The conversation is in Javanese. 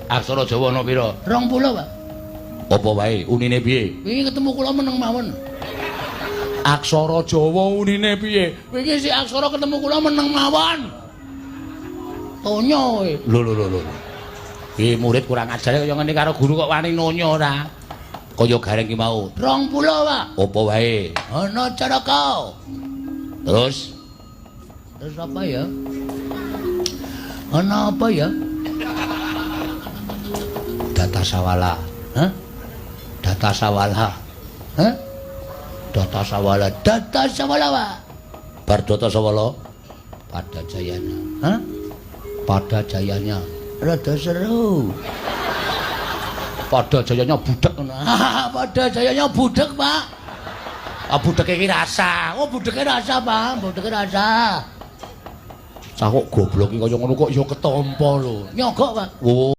Aksara Jawa ana pira? 20, Pak. Apa wae unine piye? Wingi ketemu kula meneng mawon. Aksara Jawa unine piye? Wingi si aksara ketemu kula meneng mawon. Tonyo kowe. Lho. Iki murid kurang ajar kaya ngene karo guru kok wani nonyo ora. Kaya gareng ki mau. 20, Pak. Apa wae? Ana caraka. Terus Terus apa ya? Ana apa ya? data sawala. Hah? Data sawala. Hah? Data sawala. Data sawala, Pak. Bar data sawala pada jayanya. Hah? Pada jayanya. Rada seru. Pada jayanya budek ngono. Pada jayanya budek, Pak. Ah budeke iki rasa. Oh, budeke rasa, Pak. Budeke rasa. Cah kok goblok iki kaya ngono kok ya ketampa lho. Nyogok, Pak. Oh.